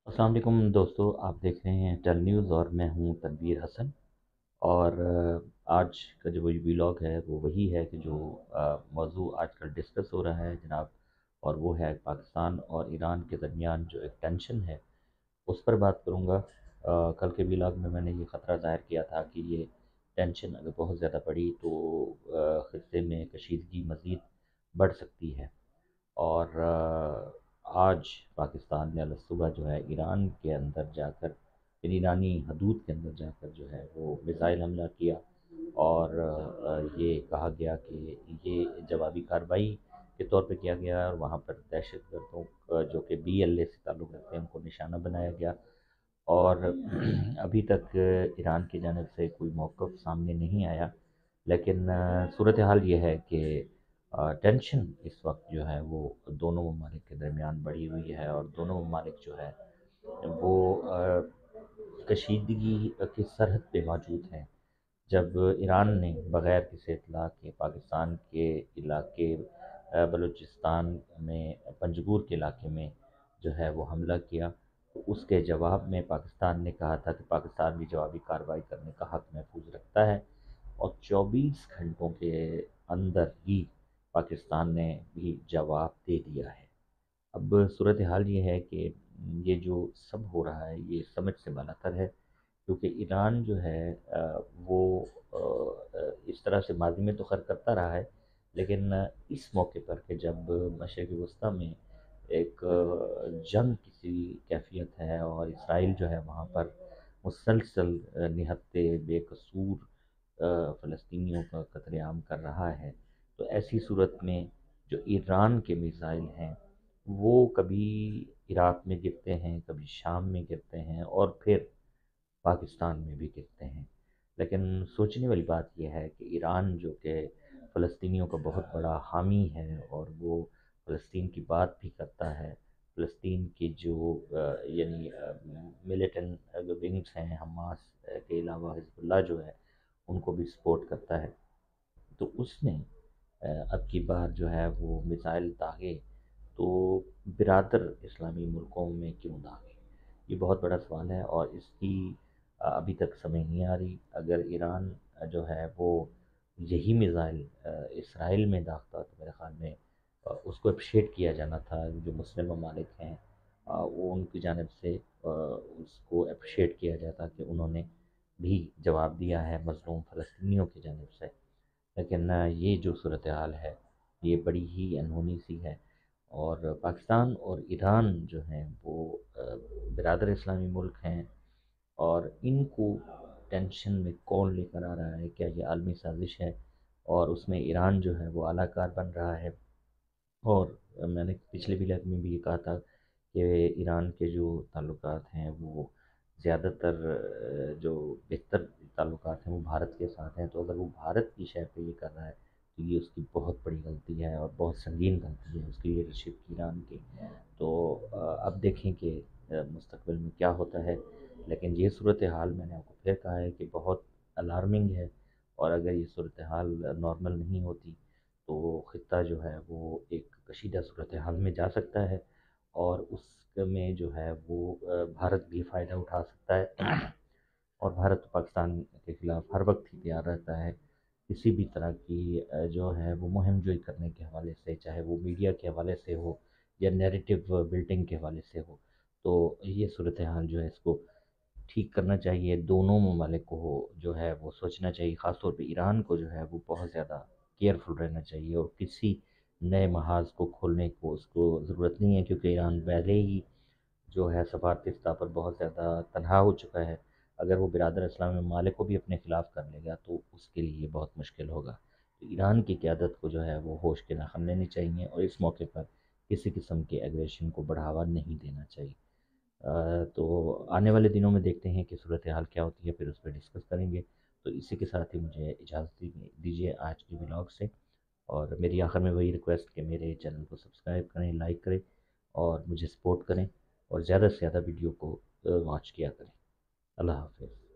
अस्सलाम वालेकुम दोस्तों, आप देख रहे हैं टेल न्यूज़ और मैं हूं तनवीर हसन। और आज का जो वही व्लॉग है वो वही है कि जो मौजू आजकल डिस्कस हो रहा है जनाब। और वो है पाकिस्तान और ईरान के दरमियान जो एक टेंशन है उस पर बात करूंगा। कल के व्लॉग में मैंने ये ख़तरा ज़ाहिर किया था कि ये टेंशन अगर बहुत ज़्यादा बढ़ी तो खित्ते में कशीदगी मज़ीद बढ़ सकती है। और आज पाकिस्तान ने सुबह जो है ईरान के अंदर जाकर ईरानी हदूद के अंदर जाकर जो है वो मिसाइल हमला किया। और ये कहा गया कि ये जवाबी कार्रवाई के तौर पे किया गया और वहाँ पर दहशत गर्दों जो कि BLA से ताल्लुक़ रखते हैं उनको निशाना बनाया गया। और अभी तक ईरान की जानिब से कोई मौक़िफ़ सामने नहीं आया, लेकिन सूरत हाल ये है कि टेंशन इस वक्त जो है वो दोनों ममालिक के दरमियान बढ़ी हुई है और दोनों ममालिक जो है वो कशीदगी की सरहद पे मौजूद हैं। जब ईरान ने बग़ैर किसी इत्तला के पाकिस्तान के इलाके बलूचिस्तान में पंजगूर के इलाके में जो है वो हमला किया, तो उसके जवाब में पाकिस्तान ने कहा था कि पाकिस्तान भी जवाबी कार्रवाई करने का हक़ महफूज रखता है। और 24 घंटों के अंदर ही पाकिस्तान ने भी जवाब दे दिया है। अब सूरत हाल ये है कि ये जो सब हो रहा है ये समझ से बालातर है, क्योंकि ईरान जो है वो इस तरह से माज़ी में तो खैर करता रहा है, लेकिन इस मौके पर कि जब मशरिक़ वस्ती में एक जंग किसी कैफ़ियत है और इसराइल जो है वहाँ पर मुसलसल निहत्ते बेकसूर फ़लस्तीनियों का कत्लेआम कर रहा है, तो ऐसी सूरत में जो ईरान के मिसाइल हैं वो कभी इराक़ में गिरते हैं, कभी शाम में गिरते हैं और फिर पाकिस्तान में भी गिरते हैं। लेकिन सोचने वाली बात यह है कि ईरान जो कि फ़लस्तीनियों का बहुत बड़ा हामी है और वो फ़लस्तीन की बात भी करता है, फ़लस्तीन की जो यानी मिलिटेंट जो विंग्स हैं हमास के अलावा हिज़्बुल्लाह जो है उनको भी सपोर्ट करता है, तो उसने अब की बार जो है वो मिसाइल दागे तो बिरादर इस्लामी मुल्कों में क्यों दागे? ये बहुत बड़ा सवाल है और इसकी अभी तक समझ नहीं आ रही। अगर ईरान जो है वो यही मिसाइल इसराइल में दागता तो मेरे ख़्याल में उसको एप्रिशिएट किया जाना था। जो मुस्लिम ममालिक हैं वो उनकी जानिब से उसको एप्रिशिएट किया जाता कि उन्होंने भी जवाब दिया है मज़लूम फ़लस्तीनियों की जानिब से। लेकिन ये जो सूरत हाल है ये बड़ी ही अनहोनी सी है। और पाकिस्तान और ईरान जो हैं वो बिरादर इस्लामी मुल्क हैं और इनको टेंशन में कौन लेकर आ रहा है? क्या ये आलमी साजिश है और उसमें ईरान जो है वो आलाकार बन रहा है? और मैंने पिछले व्लॉग में भी ये कहा था कि ईरान के जो ताल्लुकात हैं वो ज़्यादातर जो बेहतर ताल्लुकात हैं वो भारत के साथ हैं, तो अगर वो भारत की शय पे ये कर रहा है तो ये उसकी बहुत बड़ी गलती है और बहुत संगीन गलती है उसकी लीडरशिप की ईरान की। तो अब देखें कि मुस्तकबिल में क्या होता है, लेकिन ये सूरत हाल मैंने आपको फिर कहा है कि बहुत अलार्मिंग है। और अगर ये सूरत हाल नॉर्मल नहीं होती तो ख़ित्ता जो है वो एक कशीदा सूरत हाल में जा सकता है और उसमें जो है वो भारत भी फ़ायदा उठा सकता है। और भारत तो पाकिस्तान के ख़िलाफ़ हर वक्त ही तैयार रहता है किसी भी तरह की जो है वो मुहिम जोई करने के हवाले से, चाहे वो मीडिया के हवाले से हो या नैरेटिव बिल्डिंग के हवाले से हो। तो ये सूरत हाल जो है इसको ठीक करना चाहिए, दोनों ममालिक को जो है वो सोचना चाहिए, ख़ास तौर पे ईरान को जो है वो बहुत ज़्यादा केयरफुल रहना चाहिए और किसी नए महाज़ को खोलने को उसको ज़रूरत नहीं है, क्योंकि ईरान पहले ही जो है सफारती सतह पर बहुत ज़्यादा तनहा हो चुका है। अगर वो बिरादर इस्लामी ममालिक को भी अपने ख़िलाफ़ कर लेगा तो उसके लिए बहुत मुश्किल होगा। तो ईरान की क़यादत को जो है वो होश के नाख़न लेने चाहिए और इस मौके पर किसी किस्म के एग्रेशन को बढ़ावा नहीं देना चाहिए। तो आने वाले दिनों में देखते हैं कि सूरत हाल क्या होती है, फिर उस पर डिस्कस करेंगे। तो इसी के साथ ही मुझे इजाज़त दीजिए आज के व्लॉग से। और मेरी आखिर में वही रिक्वेस्ट कि मेरे चैनल को सब्सक्राइब करें, लाइक करें और मुझे सपोर्ट करें और ज़्यादा से ज़्यादा वीडियो को वॉच किया करें। अल्लाह हाफ़िज़।